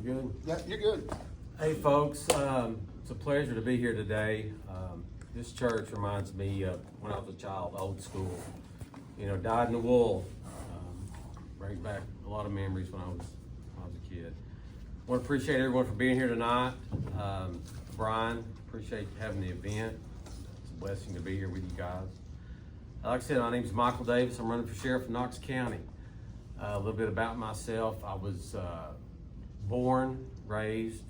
We're good? Yeah, you're good. Hey folks, it's a pleasure to be here today. This church reminds me of when I was a child, old school. You know, dyed in the wool. Brings back a lot of memories when I was a kid. I want to appreciate everyone for being here tonight. Brian, appreciate having the event. It's a blessing to be here with you guys. Like I said, my name is Michael Davis. I'm running for sheriff of Knox County. A little bit about myself. I was born, raised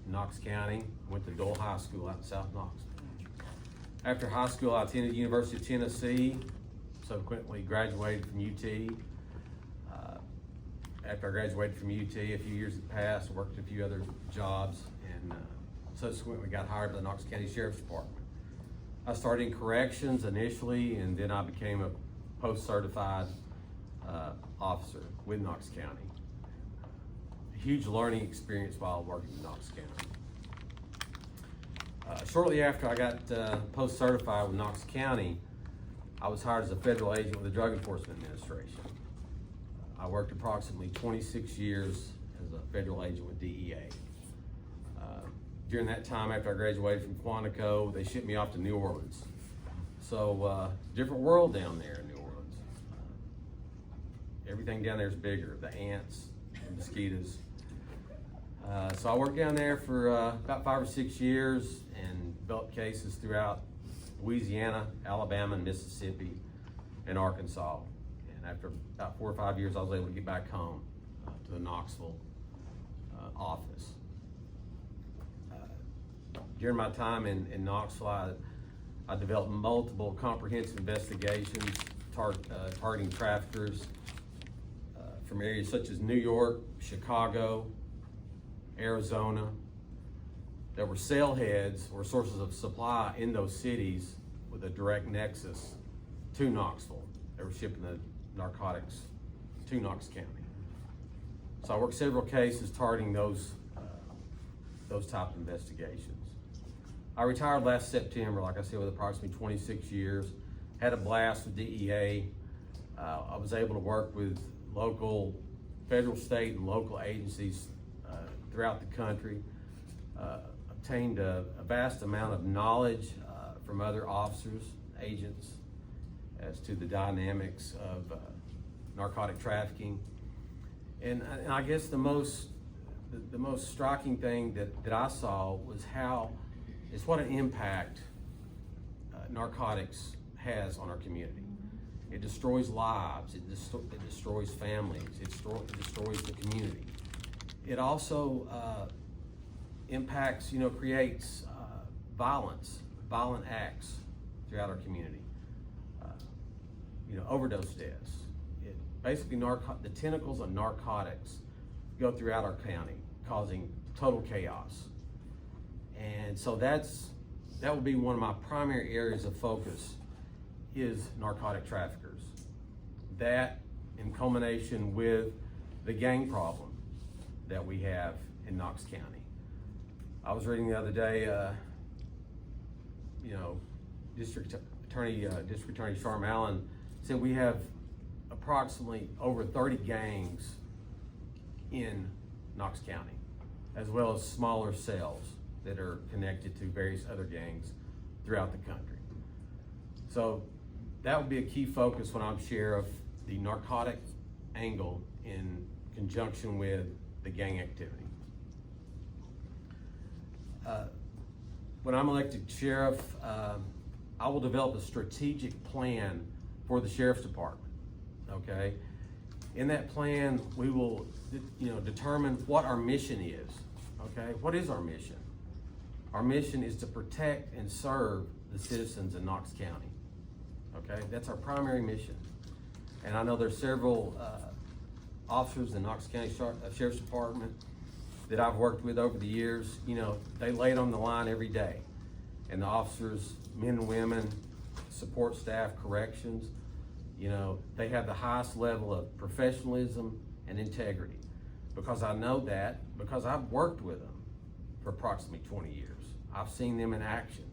in Knox County, went to Dole High School out in South Knox. After high school, I attended the University of Tennessee, subsequently graduated from UT. After I graduated from UT, a few years had passed, worked a few other jobs, and subsequently got hired by the Knox County Sheriff's Department. I started in corrections initially, and then I became a post-certified officer with Knox County. A huge learning experience while working in Knox County. Shortly after I got post-certified with Knox County, I was hired as a federal agent with the Drug Enforcement Administration. I worked approximately 26 years as a federal agent with DEA. During that time, after I graduated from Quantico, they shipped me off to New Orleans. So, different world down there in New Orleans. Everything down there is bigger, the ants, the mosquitoes. So I worked down there for about 5 or 6 years and developed cases throughout Louisiana, Alabama, and Mississippi, and Arkansas. And after about 4 or 5 years, I was able to get back home to the Knoxville office. During my time in Knoxville, I developed multiple comprehensive investigations targeting traffickers from areas such as New York, Chicago, Arizona. There were sale heads or sources of supply in those cities with a direct nexus to Knoxville. They were shipping the narcotics to Knox County. So I worked several cases targeting those type of investigations. I retired last September, like I said, with approximately 26 years. Had a blast with DEA. I was able to work with local, federal, state, and local agencies throughout the country. Obtained a vast amount of knowledge from other officers, agents, as to the dynamics of narcotic trafficking. And I guess the most striking thing that I saw was what an impact narcotics has on our community. It destroys lives, it destroys families, it destroys the community. It also impacts, creates violent acts throughout our community. Overdose deaths. Basically, the tentacles of narcotics go throughout our county, causing total chaos. And so that would be one of my primary areas of focus is narcotic traffickers. That in culmination with the gang problem that we have in Knox County. I was reading the other day, District Attorney Sharm Allen said we have approximately over 30 gangs in Knox County, as well as smaller cells that are connected to various other gangs throughout the country. So that would be a key focus when I'm sheriff, the narcotic angle in conjunction with the gang activity. When I'm elected sheriff, I will develop a strategic plan for the sheriff's department, okay? In that plan, we will determine what our mission is, okay? What is our mission? Our mission is to protect and serve the citizens in Knox County, okay? That's our primary mission. And I know there's several officers in Knox County Sheriff's Department that I've worked with over the years. They lay it on the line every day. And the officers, men and women, support staff, corrections, they have the highest level of professionalism and integrity. Because I know that, because I've worked with them for approximately 20 years. I've seen them in action.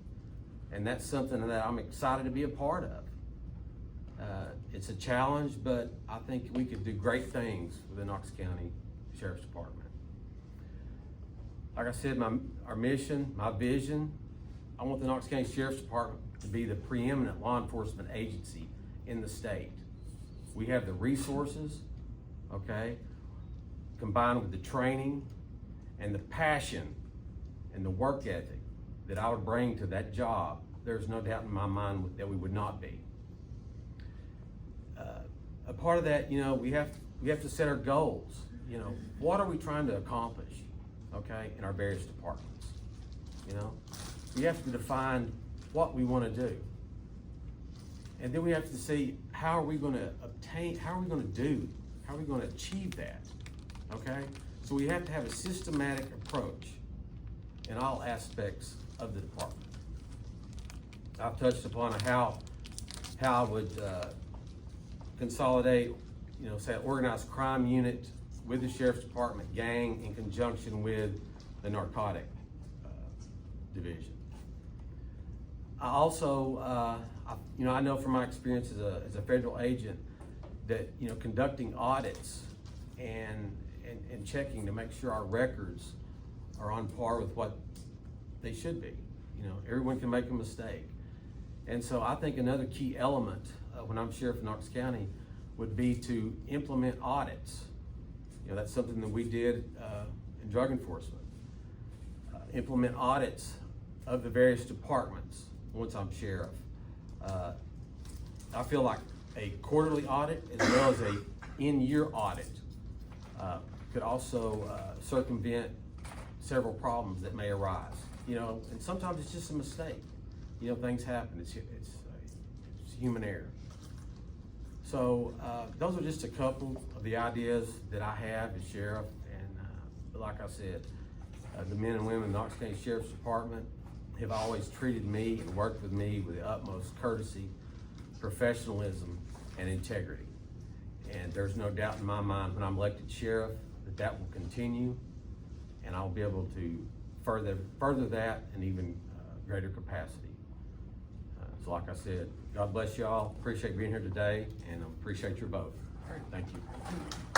And that's something that I'm excited to be a part of. It's a challenge, but I think we could do great things with the Knox County Sheriff's Department. Like I said, our mission, my vision, I want the Knox County Sheriff's Department to be the preeminent law enforcement agency in the state. We have the resources, okay, combined with the training and the passion and the work ethic that I would bring to that job. There's no doubt in my mind that we would not be. A part of that, we have to set our goals. What are we trying to accomplish, okay, in our various departments? We have to define what we want to do. And then we have to see how are we going to achieve that, okay? So we have to have a systematic approach in all aspects of the department. I've touched upon how I would consolidate, say, an organized crime unit with the Sheriff's Department gang in conjunction with the narcotic division. I also, I know from my experience as a federal agent that, conducting audits and checking to make sure our records are on par with what they should be. Everyone can make a mistake. And so I think another key element when I'm Sheriff of Knox County would be to implement audits. That's something that we did in drug enforcement. Implement audits of the various departments once I'm sheriff. I feel like a quarterly audit as well as a in-year audit could also circumvent several problems that may arise. And sometimes it's just a mistake. Things happen. It's human error. So those are just a couple of the ideas that I have as sheriff. And like I said, the men and women of the Knox County Sheriff's Department have always treated me and worked with me with the utmost courtesy, professionalism, and integrity. And there's no doubt in my mind when I'm elected sheriff that will continue, and I'll be able to further that in even greater capacity. So like I said, God bless y'all. Appreciate being here today, and appreciate your vote. All right, thank you.